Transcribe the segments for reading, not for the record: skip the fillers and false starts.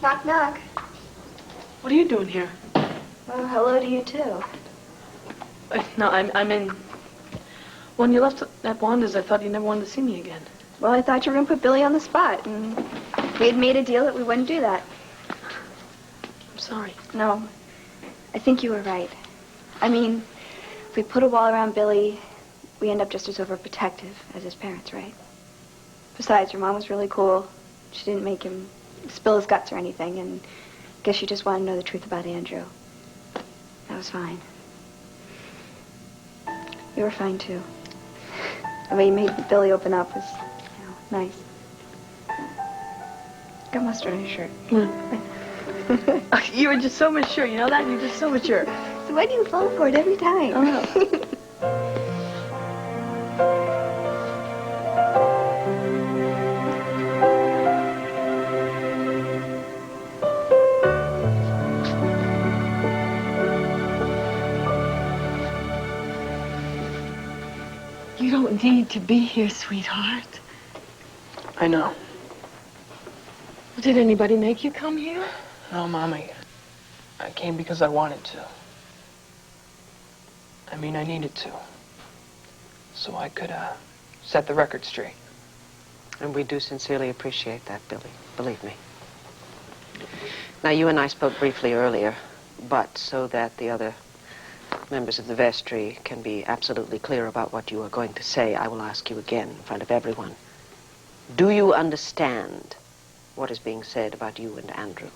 Knock, knock. What are you doing here? Well, hello to you, too. No, I'm in... When you left at Wanda's, I thought you never wanted to see me again. Well, I thought you were going to put Billy on the spot, and we had made a deal that we wouldn't do that. I'm sorry. No, I think you were right. I mean, if we put a wall around Billy, we end up just as overprotective as his parents, right? Besides, your mom was really cool. She didn't make him spill his guts or anything, and I guess she just wanted to know the truth about Andrew. That was fine. You were fine, too. The way you made Billy open up was, nice. Got mustard on your shirt. You were just so mature, you know that? You're just so mature. So why do you fall for it every time? Oh. You don't need to be here, sweetheart. I know. Did anybody make you come here? No, Mommy. I came because I wanted to. I mean, I needed to. So I could, set the record straight. And we do sincerely appreciate that, Billy. Believe me. Now, you and I spoke briefly earlier, but so that the other members of the vestry can be absolutely clear about what you are going to say, I will ask you again in front of everyone. Do you understand what is being said about you and Andrew?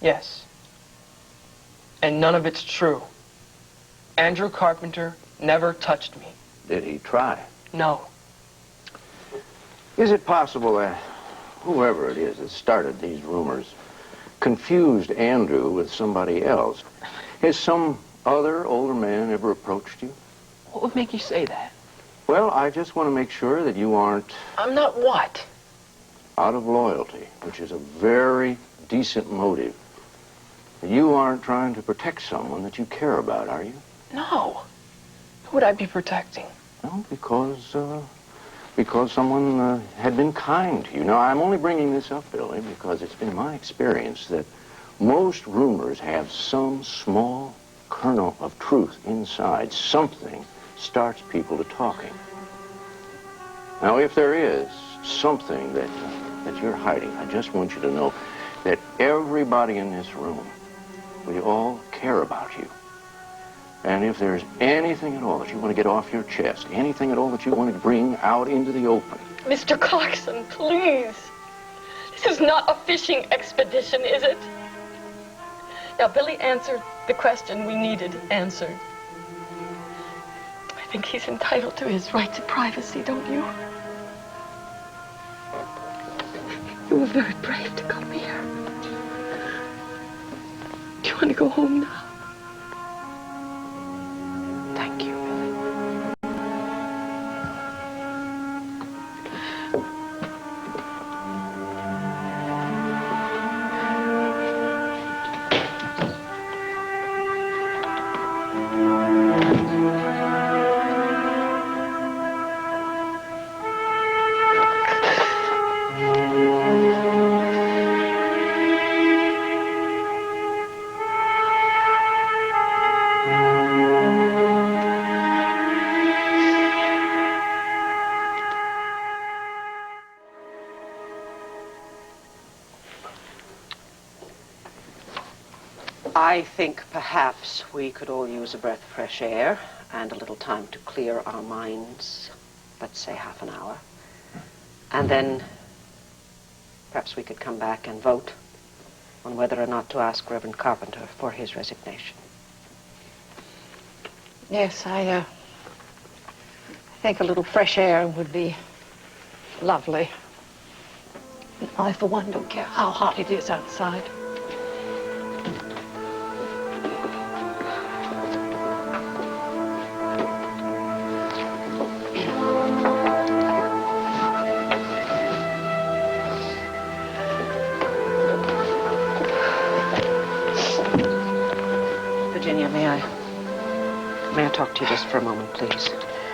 Yes. And none of it's true. Andrew Carpenter never touched me. Did he try? No. Is it possible that whoever it is that started these rumors confused Andrew with somebody else? Has some other older man ever approached you? What would make you say that? Well, I just want to make sure that you aren't... I'm not what? Out of loyalty, which is a very decent motive. You aren't trying to protect someone that you care about, are you? No. Who would I be protecting? Well, because someone had been kind to you. Now, I'm only bringing this up, Billy, because it's been my experience that most rumors have some small kernel of truth inside. Something starts people to talking. Now, if there is something that you're hiding, I just want you to know that everybody in this room, we all care about you. And if there's anything at all that you want to get off your chest, anything at all that you want to bring out into the open. Mr. Clarkson, please. This is not a fishing expedition, is it? Now, Billy answered the question we needed answered. I think he's entitled to his right to privacy, don't you? You were very brave to come here. Do you want to go home now? Thank you, Billy. I think perhaps we could all use a breath of fresh air and a little time to clear our minds, let's say half an hour. And then perhaps we could come back and vote on whether or not to ask Reverend Carpenter for his resignation. Yes, I think a little fresh air would be lovely. I, for one, don't care how hot it is outside. Virginia, may I talk to you just for a moment, please?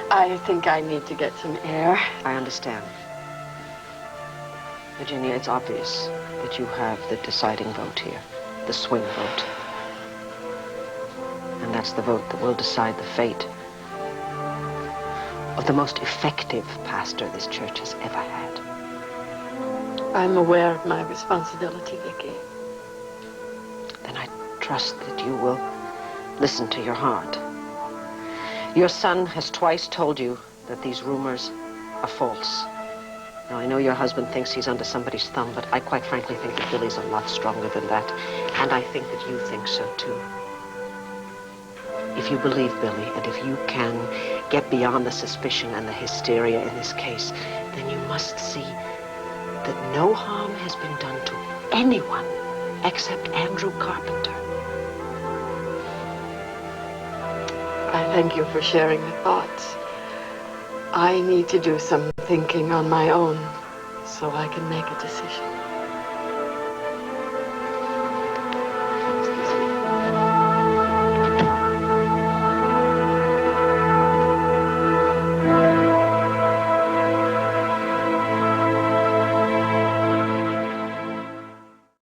I think I need to get some air. I understand. Virginia, it's obvious that you have the deciding vote here, the swing vote. And that's the vote that will decide the fate of the most effective pastor this church has ever had. I'm aware of my responsibility, Vicki. Then I trust that you will listen to your heart. Your son has twice told you that these rumors are false. Now, I know your husband thinks he's under somebody's thumb, but I quite frankly think that Billy's a lot stronger than that. And I think that you think so, too. If you believe Billy, and if you can get beyond the suspicion and the hysteria in this case, then you must see that no harm has been done to anyone except Andrew Carpenter. I thank you for sharing the thoughts. I need to do some thinking on my own so I can make a decision.